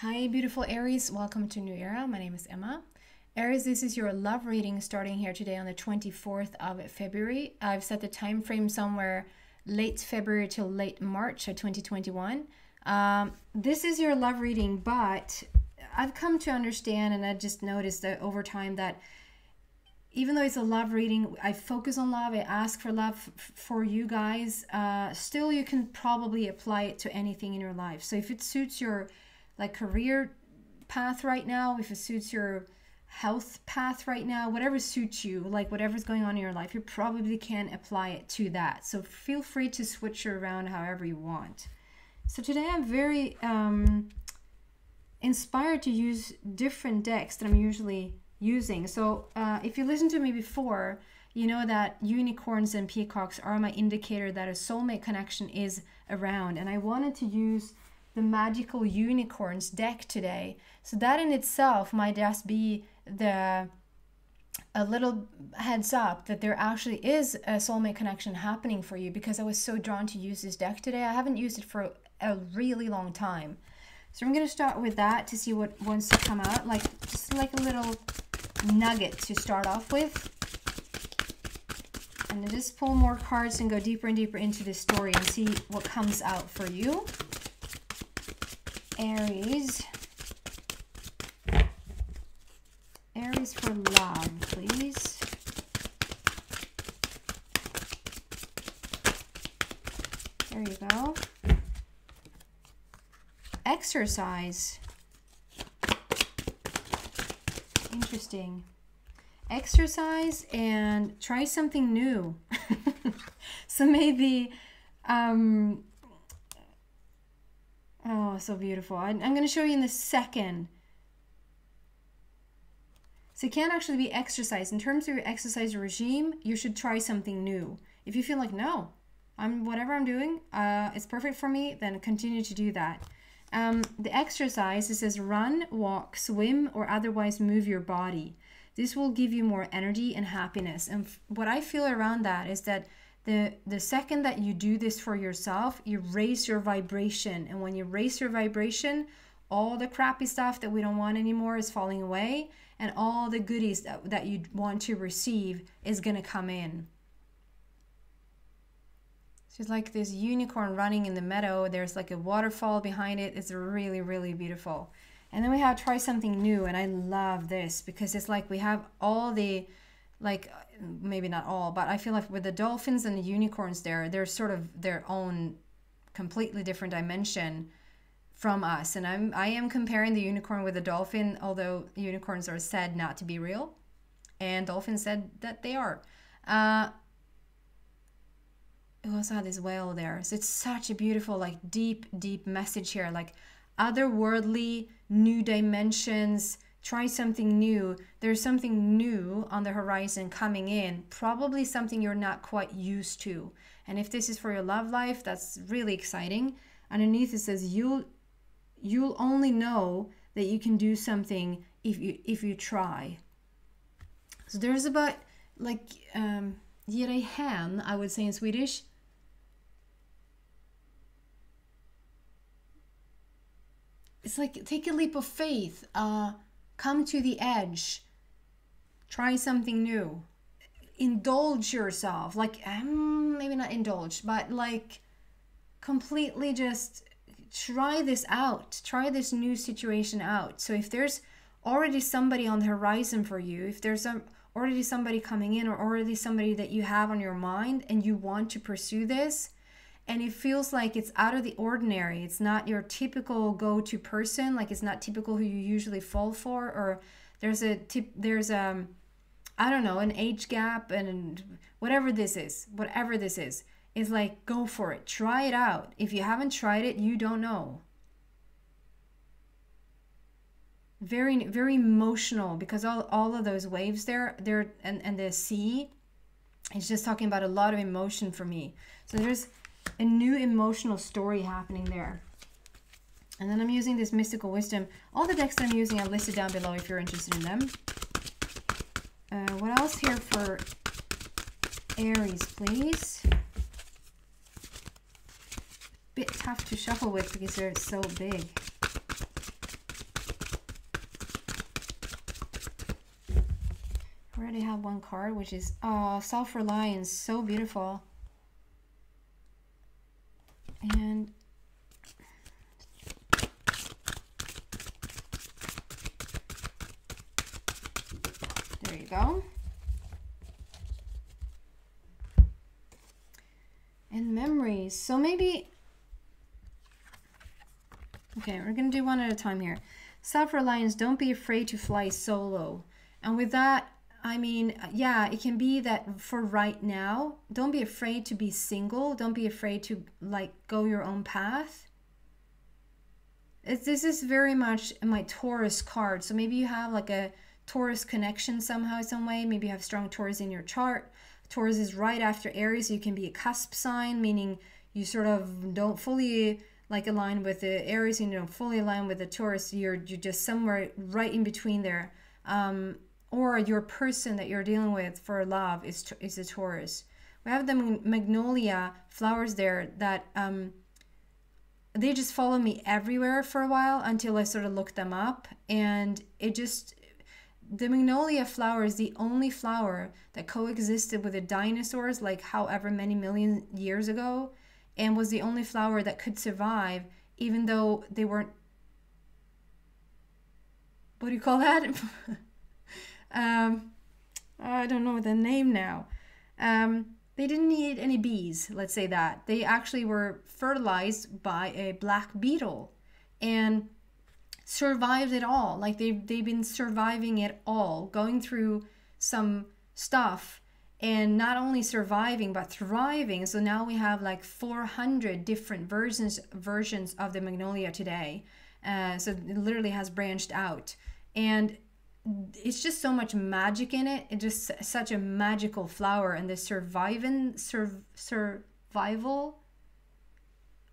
Hi, beautiful Aries. Welcome to New Era. My name is Emma. Aries, this is your love reading starting here today on the 24th of February. I've set the time frame somewhere late February till late March of 2021. This is your love reading, but I've come to understand, and I just noticed that over time that even though it's a love reading, I focus on love, I ask for love for you guys, still you can probably apply it to anything in your life. So if it suits your career path right now, if it suits your health path right now, whatever suits you, like whatever's going on in your life, you probably can apply it to that. So feel free to switch it around however you want. So today I'm very inspired to use different decks that I'm usually using. So if you listened to me before, you know that unicorns and peacocks are my indicator that a soulmate connection is around, and I wanted to use the magical unicorns deck today. So that in itself might just be a little heads up that there actually is a soulmate connection happening for you, because I was so drawn to use this deck today. I haven't used it for a really long time. So I'm going to start with that to see what wants to come out, just like a little nugget to start off with. And then just pull more cards and go deeper and deeper into this story and see what comes out for you. Aries. Aries for love, please. There you go. Exercise. Interesting. Exercise and try something new. So maybe oh, so beautiful. I'm going to show you in a second. So it can't actually be exercise. In terms of your exercise regime, you should try something new. If you feel like, no, whatever I'm doing, it's perfect for me, then continue to do that. The exercise, it says run, walk, swim, or otherwise move your body. This will give you more energy and happiness. And what I feel around that is that the second that you do this for yourself, you raise your vibration. And when you raise your vibration, all the crappy stuff that we don't want anymore is falling away. And all the goodies that you want to receive is going to come in. So it's like this unicorn running in the meadow. There's like a waterfall behind it. It's really, really beautiful. And then we have try something new. And I love this because it's like we have all the, maybe not all, but I feel like with the dolphins and the unicorns they're sort of their own completely different dimension from us. And I am comparing the unicorn with the dolphin, although unicorns are said not to be real. And dolphins said that they are. We also had this whale there. So it's such a beautiful, deep, deep message here. Otherworldly, new dimensions. Try something new. There's something new on the horizon coming in. Probably something you're not quite used to. And if this is for your love life, that's really exciting. Underneath it says you'll only know that you can do something if you try. So there's about ge dig hän, I would say in Swedish. It's like take a leap of faith. Come to the edge. Try something new. Indulge yourself. Maybe not indulge, but completely just try this out. Try this new situation out. So if there's already somebody on the horizon for you, if there's already somebody coming in or already somebody that you have on your mind and you want to pursue this, and it feels like it's out of the ordinary, it's not your typical go-to person, it's not typical who you usually fall for, or there's I don't know, an age gap, and whatever this is, is go for it. Try it out. If you haven't tried it, you don't know. Very, very emotional, because all of those waves there, and the sea, it's just talking about a lot of emotion for me. So there's a new emotional story happening there. And then I'm using this mystical wisdom. All the decks that I'm using are listed down below if you're interested in them. What else here for Aries, please? Bit tough to shuffle with because they're so big. already have one card, which is self-reliance, so beautiful. And there you go. And memories. So maybe, okay, we're going to do one at a time here. Self-reliance, don't be afraid to fly solo. And with that, I mean, yeah, it can be that for right now, don't be afraid to be single. Don't be afraid to like go your own path. This is very much my Taurus card. So maybe you have like a Taurus connection somehow, some way. Maybe you have strong Taurus in your chart. Taurus is right after Aries. So you can be a cusp sign, meaning you sort of don't fully like align with the Aries, and you don't fully align with the Taurus. You're just somewhere right in between there. Or your person that you're dealing with for love is a Taurus. We have the magnolia flowers there that they just follow me everywhere for a while until I sort of looked them up, and it just, the magnolia flower is the only flower that coexisted with the dinosaurs like however many million years ago, and was the only flower that could survive even though they weren't, what do you call that? I don't know the name now. They didn't need any bees, let's say that. They actually were fertilized by a black beetle and survived it all. Like they've been surviving it all, going through some stuff, and not only surviving but thriving. So now we have like 400 different versions of the magnolia today. So it literally has branched out, and it's just so much magic in it. It's just such a magical flower, and the survival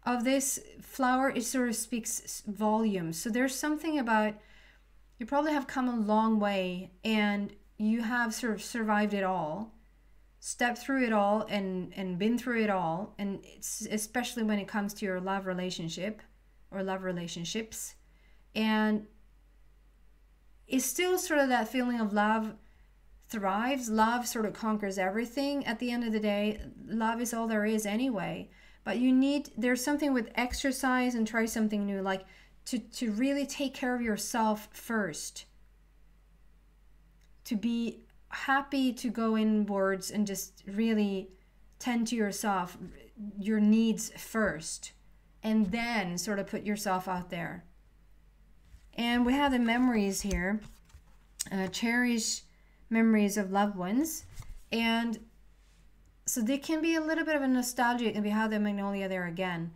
of this flower, it sort of speaks volumes. So there's something about, you probably have come a long way and you have sort of survived it all, stepped through it all, and been through it all. And it's especially when it comes to your love relationship or love relationships, and it's still sort of that feeling of love thrives. Love sort of conquers everything. At the end of the day, love is all there is anyway. But there's something with exercise and try something new, like to really take care of yourself first. To be happy to go inwards and just really tend to yourself, your needs first, and then sort of put yourself out there. And we have the memories here, cherish memories of loved ones. And so there can be a little bit of a nostalgia, and we have the magnolia there again.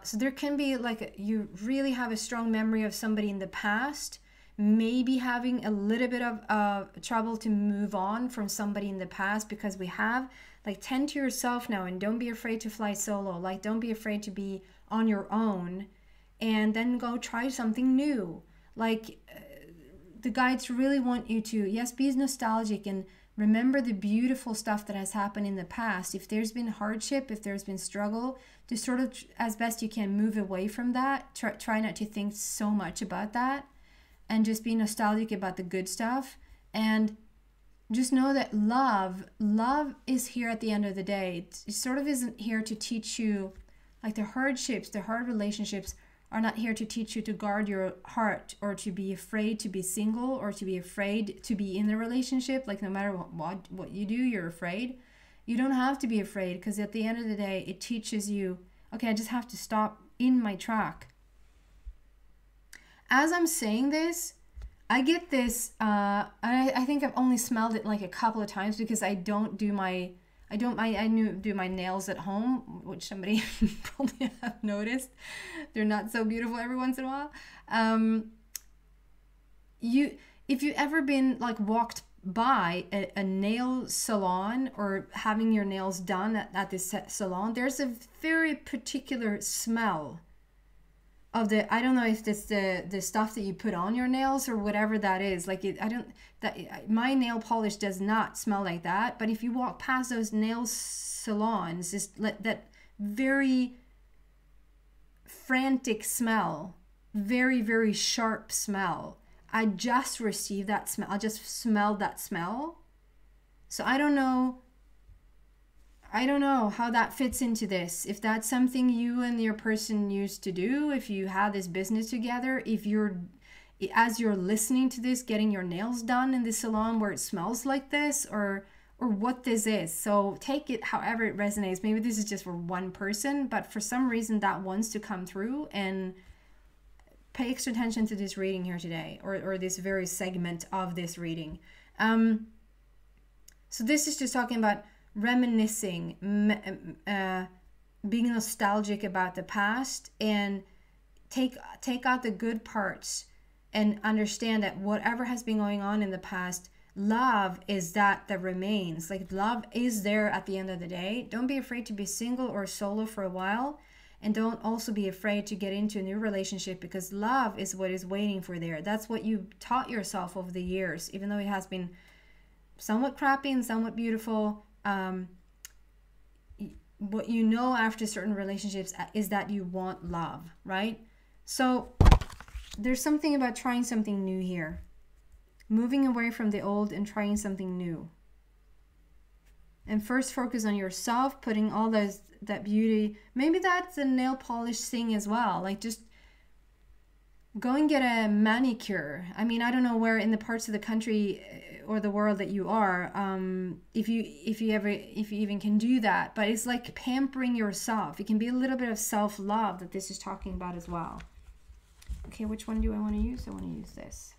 So there can be like, you really have a strong memory of somebody in the past, maybe having a little bit of trouble to move on from somebody in the past, because we have like, tend to yourself now and don't be afraid to fly solo. Like, don't be afraid to be on your own, and then go try something new. Like, the guides really want you to, yes, be nostalgic and remember the beautiful stuff that has happened in the past. If there's been hardship, if there's been struggle, to sort of, as best you can, move away from that. Try not to think so much about that, and just be nostalgic about the good stuff. And just know that love is here at the end of the day. It sort of isn't here to teach you, like the hardships, the hard relationships are not here to teach you to guard your heart, or to be afraid to be single, or to be afraid to be in a relationship. Like, no matter what you do, you're afraid. You don't have to be afraid, because at the end of the day, it teaches you, okay, I just have to stop in my track. As I'm saying this, I get this, I think I've only smelled it like a couple of times, because I do my nails at home, which somebody probably have noticed. They're not so beautiful every once in a while. If you've ever been like walked by a nail salon, or having your nails done at this salon, there's a very particular smell of the, I don't know if it's the stuff that you put on your nails or whatever that is. Like, my nail polish does not smell like that. But if you walk past those nail salons, it's that very frantic smell, very, very sharp smell. I just received that smell. I just smelled that smell. So I don't know how that fits into this. If that's something you and your person used to do, if you had this business together, if you're, as you're listening to this, getting your nails done in the salon where it smells like this, or what this is. So take it however it resonates. Maybe this is just for one person, but for some reason that wants to come through, and pay extra attention to this reading here today, or this very segment of this reading. So this is just talking about reminiscing, being nostalgic about the past, and take out the good parts and understand that whatever has been going on in the past, love is that remains. Like, love is there at the end of the day. Don't be afraid to be single or solo for a while, and don't also be afraid to get into a new relationship, because love is what is waiting for there. That's what you taught yourself over the years, even though it has been somewhat crappy and somewhat beautiful. What you know after certain relationships is that you want love, right? So there's something about trying something new here, moving away from the old and trying something new. And first focus on yourself, putting all that beauty. Maybe that's a nail polish thing as well. Like, just go and get a manicure. I mean, I don't know where in the parts of the country or the world that you are, if you even can do that. But it's like pampering yourself. It can be a little bit of self-love that this is talking about as well. Okay, which one do I want to use? I want to use this.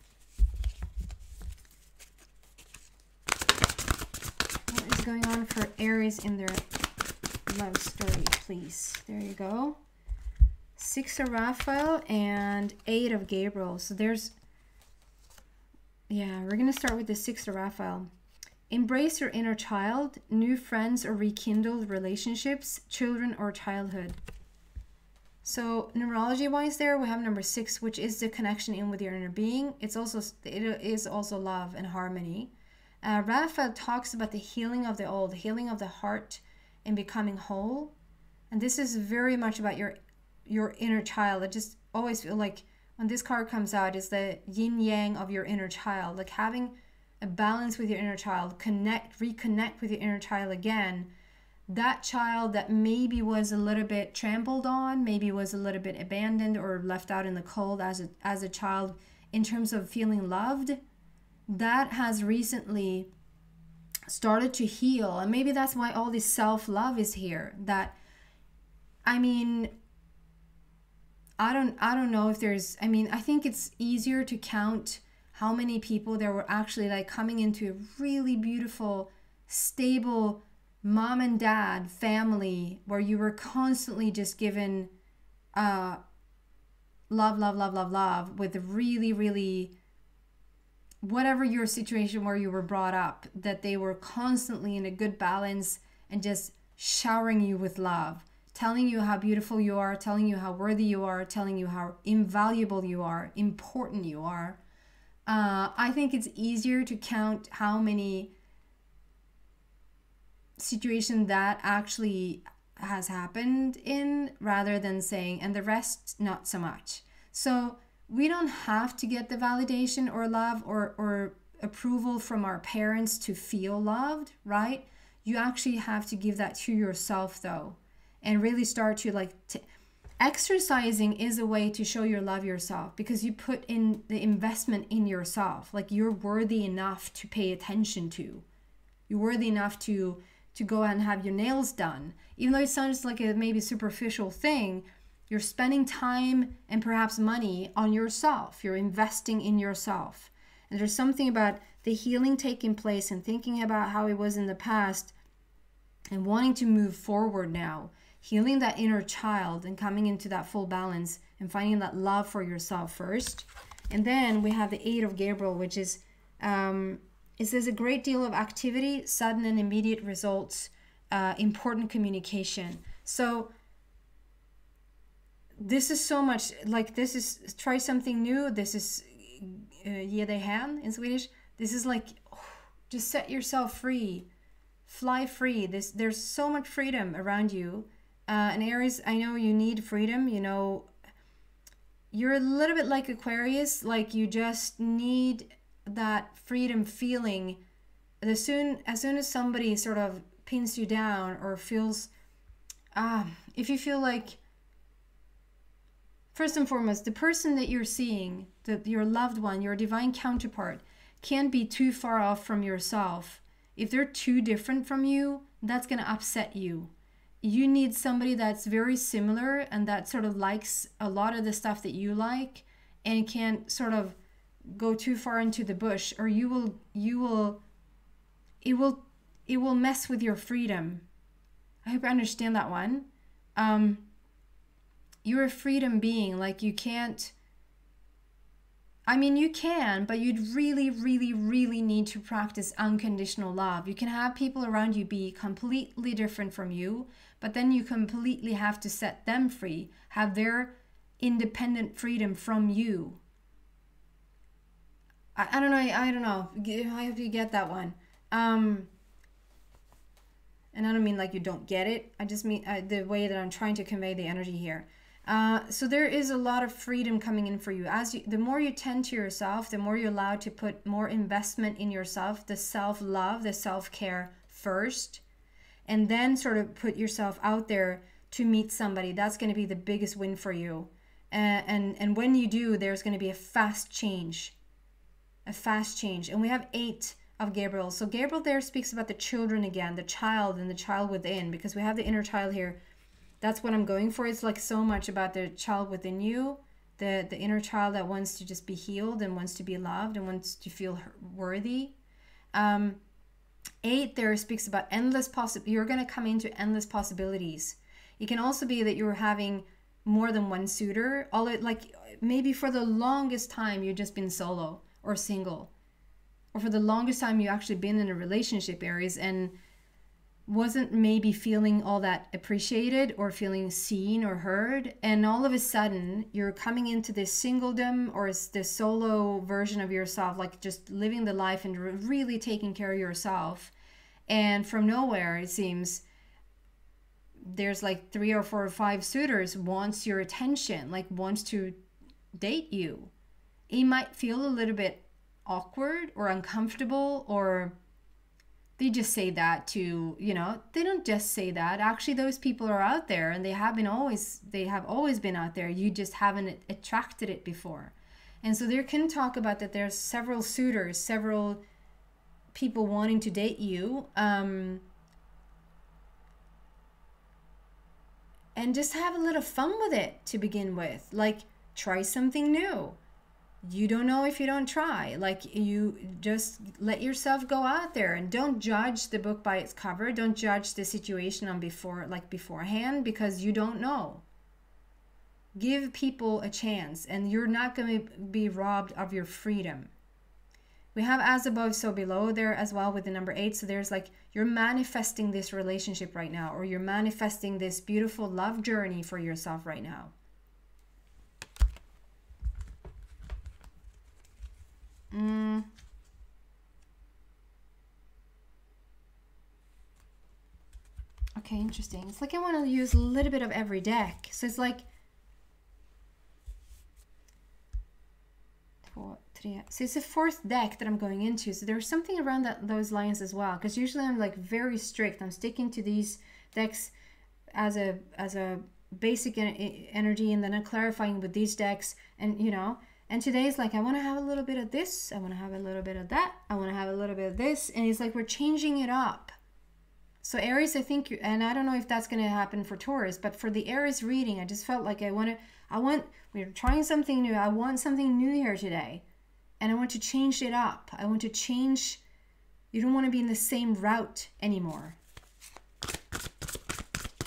What is going on for Aries in their love story, please? There you go. 6 of Raphael and 8 of Gabriel. So there's, yeah, we're going to start with the 6 of Raphael. Embrace your inner child, new friends or rekindled relationships, children or childhood. So numerology-wise there, we have number 6, which is the connection in with your inner being. It is also love and harmony. Raphael talks about the healing of the old, healing of the heart, and becoming whole. And this is very much about your inner child. I just always feel like when this card comes out, is the yin yang of your inner child, like having a balance with your inner child, reconnect with your inner child again. That child that maybe was a little bit trampled on, maybe was a little bit abandoned or left out in the cold as a child in terms of feeling loved, that has recently started to heal. And maybe that's why all this self-love is here. That, I mean, I don't know if there's, I mean, I think it's easier to count how many people there were actually like coming into a really beautiful, stable mom and dad family where you were constantly just given love, love, love, love, love, with really, really, whatever your situation where you were brought up, that they were constantly in a good balance and just showering you with love, telling you how beautiful you are, telling you how worthy you are, telling you how invaluable you are, important you are. I think it's easier to count how many situations that actually has happened in, rather than saying, and the rest not so much. So we don't have to get the validation or love or approval from our parents to feel loved, right? You actually have to give that to yourself though, and really start to exercising is a way to show your love yourself, because you put in the investment in yourself. Like, you're worthy enough to pay attention to. You're worthy enough to go out and have your nails done. Even though it sounds like a maybe superficial thing, you're spending time and perhaps money on yourself. You're investing in yourself. And there's something about the healing taking place and thinking about how it was in the past and wanting to move forward now, healing that inner child and coming into that full balance and finding that love for yourself first. And then we have the 8 of Gabriel, which is, it says a great deal of activity, sudden and immediate results, important communication. So this is so much like, this is try something new. This is ge dig hän in Swedish. This is like, just set yourself free, fly free. There's so much freedom around you. And Aries, I know you need freedom. You know, you're a little bit like Aquarius, like you just need that freedom feeling as soon as somebody sort of pins you down or feels, if you feel like, first and foremost, the person that you're seeing, your loved one, your divine counterpart, can't be too far off from yourself. If they're too different from you, that's going to upset you. You need somebody that's very similar and that sort of likes a lot of the stuff that you like and can't sort of go too far into the bush, or it will mess with your freedom. I hope you understand that one. You're a freedom being. Like, you can't, I mean, you can, but you'd really, really, really need to practice unconditional love. You can have people around you be completely different from you, but then you completely have to set them free, have their independent freedom from you. I don't know. I hope you get that one. And I don't mean like you don't get it. I just mean the way that I'm trying to convey the energy here. So there is a lot of freedom coming in for you. The more you tend to yourself, the more you're allowed to put more investment in yourself, the self-love, the self-care first, and then sort of put yourself out there to meet somebody. That's going to be the biggest win for you. And when you do, there's going to be a fast change. And we have 8 of Gabriel. So Gabriel there speaks about the children again, the child and the child within, because we have the inner child here. That's what I'm going for. It's like so much about the child within you, the inner child that wants to just be healed and wants to be loved and wants to feel worthy. 8 there speaks about endless you're going to come into endless possibilities. It can also be that you're having more than one suitor. Like maybe for the longest time you've just been solo or single, or for the longest time you actually been in a relationship, Aries, and wasn't maybe feeling all that appreciated or feeling seen or heard, and all of a sudden you're coming into this singledom or this solo version of yourself, like just living the life and really taking care of yourself, and from nowhere it seems there's like 3 or 4 or 5 suitors wants your attention, like wants to date you. It might feel a little bit awkward or uncomfortable, or they just say that to, they don't just say that. Actually, those people are out there, and they have always been out there. You just haven't attracted it before. And so there can talk about that there's several suitors, several people wanting to date you. And just have a little fun with it to begin with. Like, try something new. You don't know if you don't try. Like, you just let yourself go out there and don't judge the book by its cover. Don't judge the situation beforehand, because you don't know. Give people a chance, and you're not going to be robbed of your freedom. We have as above, so below there as well with the number 8. So there's like, you're manifesting this relationship right now, or you're manifesting this beautiful love journey for yourself right now. Okay, interesting. It's like I want to use a little bit of every deck. So it's like 4, 3. So it's the 4th deck that I'm going into. So there's something around those lines as well. Because usually I'm like very strict. I'm sticking to these decks as a basic energy, and then I'm clarifying with these decks, and And today's like, I want to have a little bit of this. I want to have a little bit of that. I want to have a little bit of this. And it's like we're changing it up. So Aries, I think, and I don't know if that's going to happen for Taurus, but for the Aries reading, I just felt like we're trying something new. I want something new here today. And I want to change it up. I want to change. You don't want to be in the same route anymore.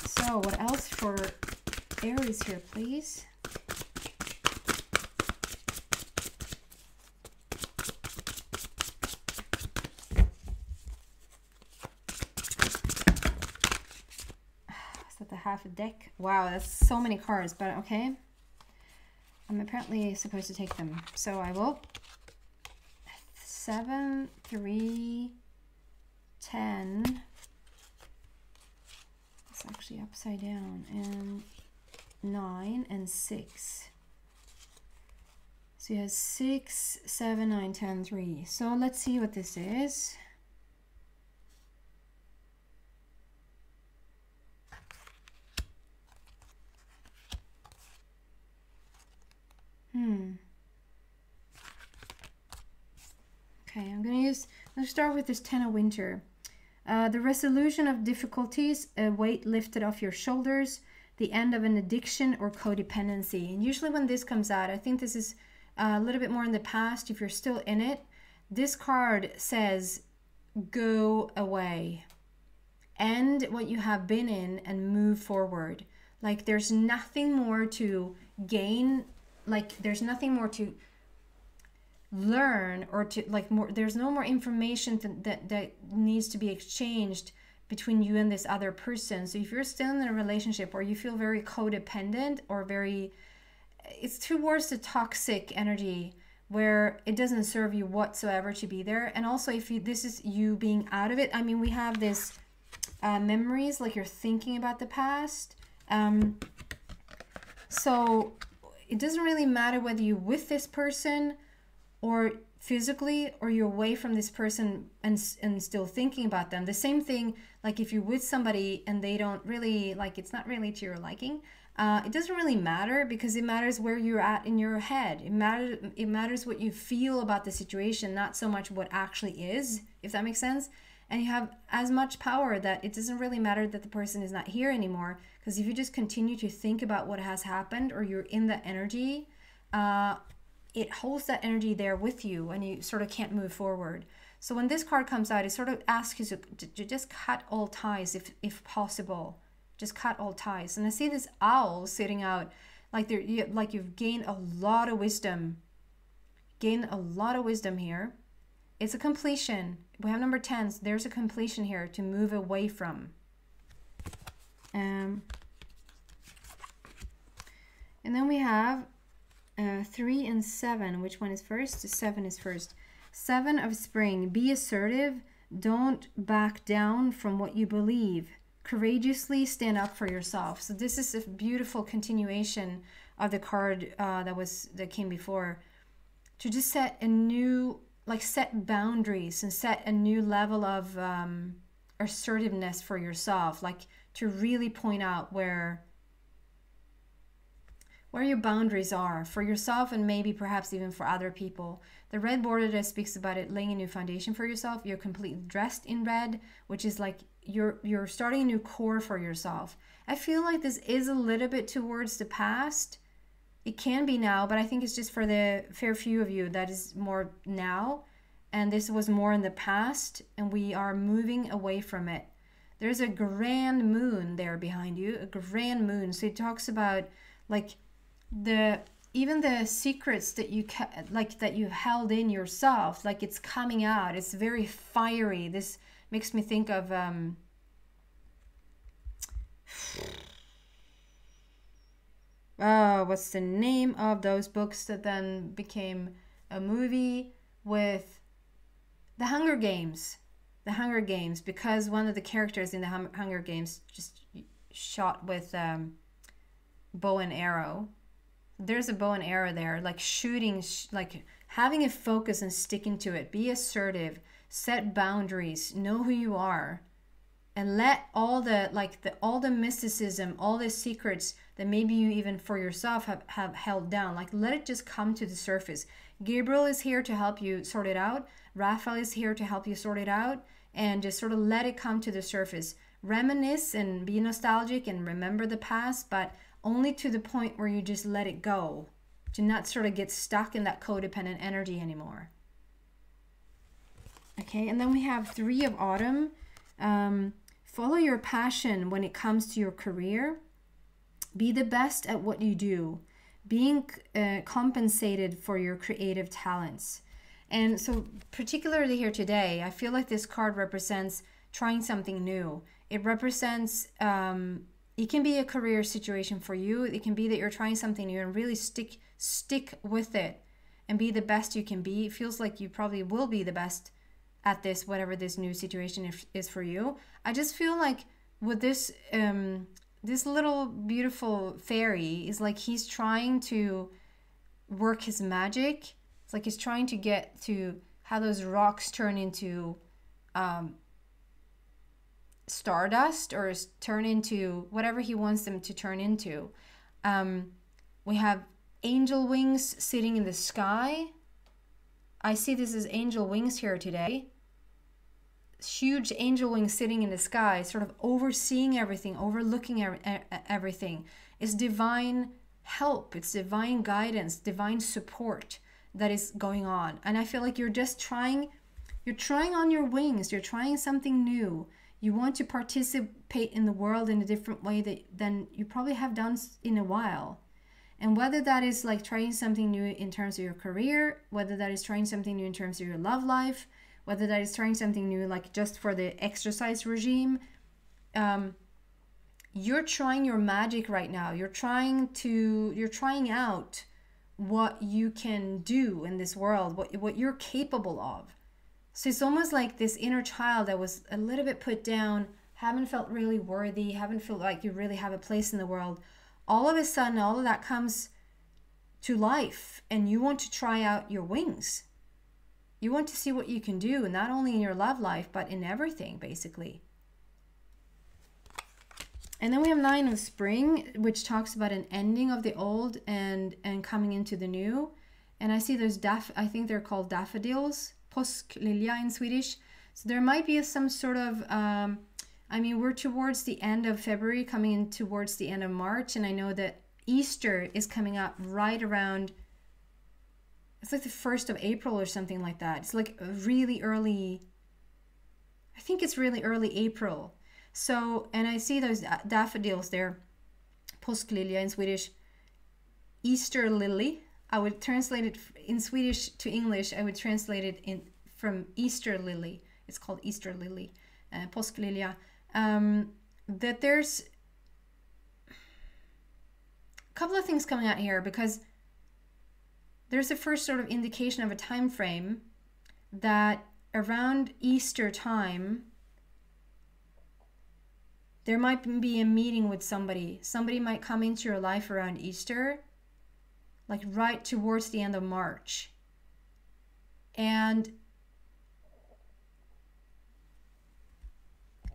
So what else for Aries here, please? Half a deck. Wow, that's so many cards, but okay. I'm apparently supposed to take them. So I will. 7, 3, 10. It's actually upside down. And 9 and 6. So you have 6, 7, 9, 10, 3. So let's see what this is. Let's start with this 10 of Winter. The resolution of difficulties, a weight lifted off your shoulders, the end of an addiction or codependency. And usually when this comes out, I think this is a little bit more in the past. If you're still in it, this card says, go away. End what you have been in and move forward. Like there's nothing more to gain. Like there's nothing more to learn or to like more. There's no more information that needs to be exchanged between you and this other person. So if you're still in a relationship or you feel very codependent or very, it's towards the toxic energy where it doesn't serve you whatsoever to be there. And also if you, this is you being out of it. I mean, we have this memories, like you're thinking about the past. So it doesn't really matter whether you're with this person or physically, or you're away from this person and still thinking about them. The same thing, like if you're with somebody and they don't really, like it's not really to your liking, it doesn't really matter, because it matters where you're at in your head. It matters what you feel about the situation, not so much what actually is, if that makes sense. And you have as much power that it doesn't really matter that the person is not here anymore, because if you just continue to think about what has happened or you're in the energy, it holds that energy there with you and you sort of can't move forward. So when this card comes out, it sort of asks you to just cut all ties if possible. Just cut all ties. And I see this owl sitting out like you've gained a lot of wisdom. Gain a lot of wisdom here. It's a completion. We have number 10. So there's a completion here to move away from. And then we have 3 and 7. Which one is first? 7 is first. 7 of Spring. Be assertive. Don't back down from what you believe. Courageously stand up for yourself. So this is a beautiful continuation of the card that came before. To just set a new, like set boundaries and set a new level of assertiveness for yourself. Like to really point out where your boundaries are for yourself and maybe perhaps even for other people. The red border that speaks about it, laying a new foundation for yourself. You're completely dressed in red, which is like you're starting a new core for yourself. I feel like this is a little bit towards the past. It can be now, but I think it's just for the fair few of you that is more now. And this was more in the past, and we are moving away from it. There's a grand moon there behind you, a grand moon. So it talks about like even the secrets that you held in yourself, like it's coming out. It's very fiery. This makes me think of what's the name of those books that then became a movie with the Hunger Games? The Hunger Games, because one of the characters in the Hunger Games just shot with bow and arrow. There's a bow and arrow there, like shooting, like having a focus and sticking to it. Be assertive, set boundaries, know who you are, and let all the mysticism, all the secrets that maybe you even for yourself have held down, like let it just come to the surface. Gabriel is here to help you sort it out. Raphael is here to help you sort it out, and just sort of let it come to the surface. Reminisce and be nostalgic and remember the past, but only to the point where you just let it go, to not sort of get stuck in that codependent energy anymore. Okay, and then we have 3 of Autumn. Follow your passion when it comes to your career. Be the best at what you do. Being compensated for your creative talents. And so particularly here today, I feel like this card represents trying something new. It represents... it can be a career situation for you. It can be that you're trying something new and really stick with it and be the best you can be. It feels like you probably will be the best at this, whatever this new situation is for you. I just feel like with this, this little beautiful fairy is like he's trying to work his magic. It's like he's trying to get to how those rocks turn into stardust or turn into whatever he wants them to turn into. We have angel wings sitting in the sky. I see this as angel wings here today. huge angel wing sitting in the sky, sort of overseeing everything, overlooking everything. It's divine help, it's divine guidance, divine support that is going on. And I feel like you're just trying on your wings, you're trying something new. You want to participate in the world in a different way than you probably have done in a while. And whether that is like trying something new in terms of your career, whether that is trying something new in terms of your love life, whether that is trying something new like just for the exercise regime, you're trying your magic right now. You're trying out what you can do in this world, what you're capable of. So it's almost like this inner child that was a little bit put down, haven't felt really worthy, haven't felt like you really have a place in the world. All of a sudden, all of that comes to life, and you want to try out your wings. You want to see what you can do, not only in your love life, but in everything, basically. And then we have 9 of Spring, which talks about an ending of the old and coming into the new. And I see there's I think they're called daffodils, påsklilja in Swedish. So there might be some sort of, I mean, we're towards the end of February, coming in towards the end of March. And I know that Easter is coming up right around, it's like the 1st of April or something like that. It's like really early, I think it's really early April. So, and I see those daffodils there, påsklilja in Swedish, Easter lily. I would translate it in Swedish to English. I would translate it from Easter lily. It's called Easter lily, påsklilja. That there's a couple of things coming out here, because there's the first sort of indication of a time frame that around Easter time, there might be a meeting with somebody. Somebody might come into your life around Easter, like right towards the end of March. And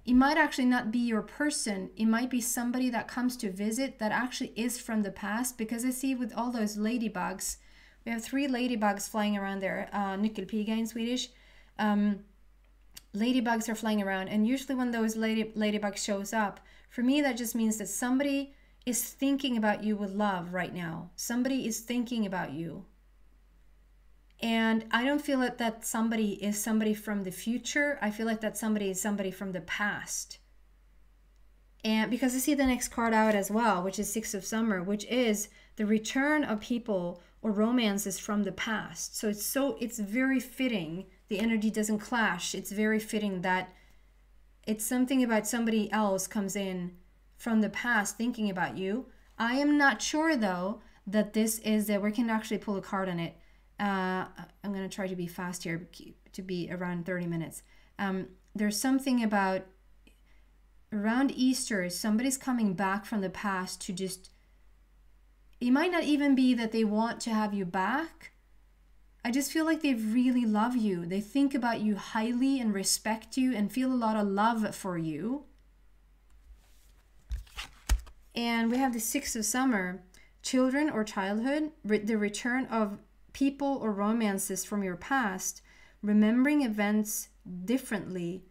it might actually not be your person. It might be somebody that comes to visit that actually is from the past, because I see with all those ladybugs, we have 3 ladybugs flying around there, nyckelpiga in Swedish. Ladybugs are flying around, and usually when those ladybugs shows up, for me that just means that somebody is thinking about you with love right now. Somebody is thinking about you. And I don't feel that somebody is somebody from the future. I feel like that somebody is somebody from the past. And because I see the next card out as well, which is 6 of Summer, which is the return of people or romances from the past. So it's very fitting. The energy doesn't clash. It's very fitting that it's something about somebody else comes in from the past thinking about you. I am not sure though that this is that we can actually pull a card on it. I'm going to try to be fast here to be around 30 minutes. There's something about around Easter, somebody's coming back from the past to just, it might not even be that they want to have you back. I just feel like they really love you. They think about you highly and respect you and feel a lot of love for you. And we have the 6 of Summer, children or childhood, the return of people or romances from your past, remembering events differently,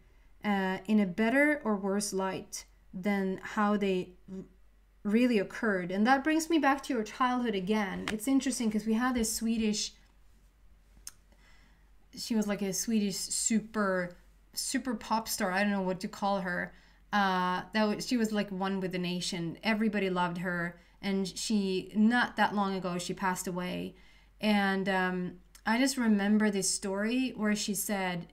in a better or worse light than how they really occurred. And that brings me back to your childhood again. It's interesting because we had this Swedish, she was like a Swedish super pop star. I don't know what to call her. She was like one with the nation. Everybody loved her. And she, not that long ago, she passed away. And I just remember this story where she said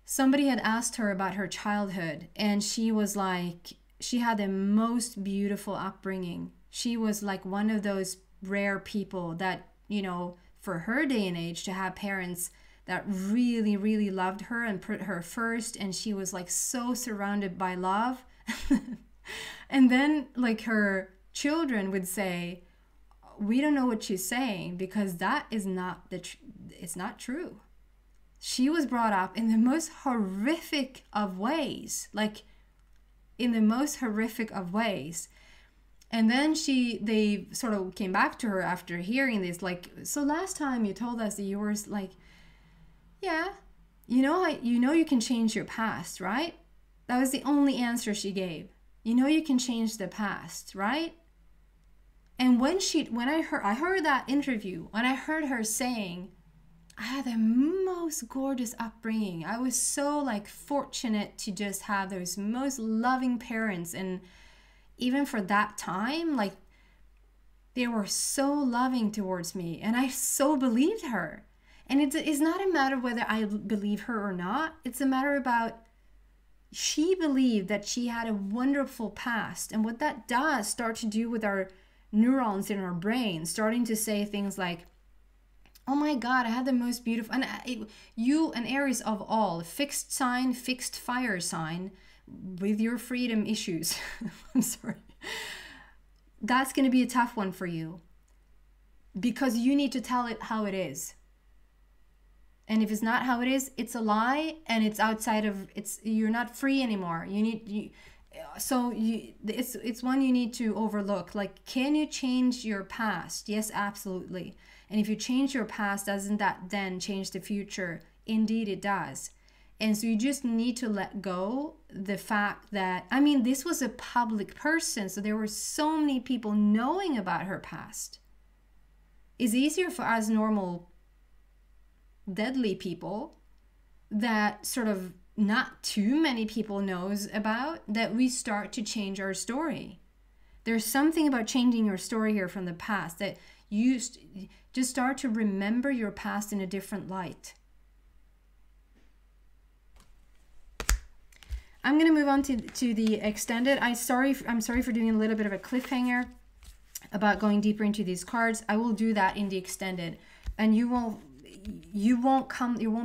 somebody had asked her about her childhood, and she was like, she had the most beautiful upbringing. She was like one of those rare people that, you know, for her day and age, to have parents that really, really loved her and put her first, and she was like so surrounded by love. And then like her children would say, we don't know what she's saying because that is not it's not true. She was brought up in the most horrific of ways, like in the most horrific of ways. And then they sort of came back to her after hearing this, like, so last time you told us that you were like, yeah, You know, you can change your past, right? That was the only answer she gave. You know, you can change the past, right? And when I heard that interview, when I heard her saying, I had the most gorgeous upbringing. I was so like fortunate to just have those most loving parents, and even for that time, like they were so loving towards me, and I so believed her. And it's not a matter whether I believe her or not. It's a matter about she believed that she had a wonderful past, and what that does start to do with our neurons in our brain, starting to say things like, oh my God, I had the most beautiful, and you, an Aries of all, fixed sign, fixed fire sign with your freedom issues. I'm sorry. That's going to be a tough one for you, because you need to tell it how it is. And if it's not how it is, it's a lie, and it's outside of, you're not free anymore. It's one you need to overlook. Like, can you change your past? Yes, absolutely. And if you change your past, doesn't that then change the future? Indeed, it does. And so you just need to let go the fact that, I mean, this was a public person, so there were so many people knowing about her past. It's easier for us normal, deadly people that sort of not too many people knows about, that we start to change our story. There's something about changing your story here from the past, that you just start to remember your past in a different light. I'm going to move on to the extended. I'm sorry for doing a little bit of a cliffhanger about going deeper into these cards. I will do that in the extended, and you won't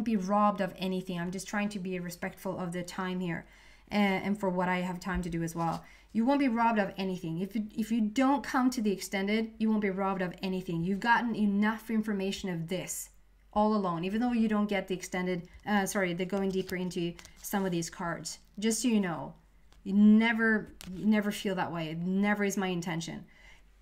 be robbed of anything. I'm just trying to be respectful of the time here, and for what I have time to do as well. You won't be robbed of anything. If you don't come to the extended, you won't be robbed of anything. You've gotten enough information of this all alone, even though you don't get the extended, the going deeper into some of these cards. Just so you know, you never feel that way. It never is my intention.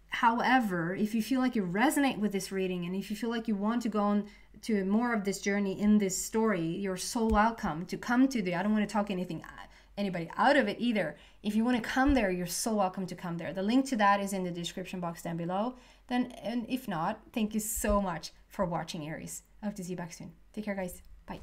However, if you feel like you resonate with this reading, and if you feel like you want to go on to more of this journey in this story, you're so welcome to come to I don't want to talk anybody out of it either. If you want to come there, you're so welcome to come there. The link to that is in the description box down below. And if not, thank you so much for watching, Aries. I hope to see you back soon. Take care, guys. Bye.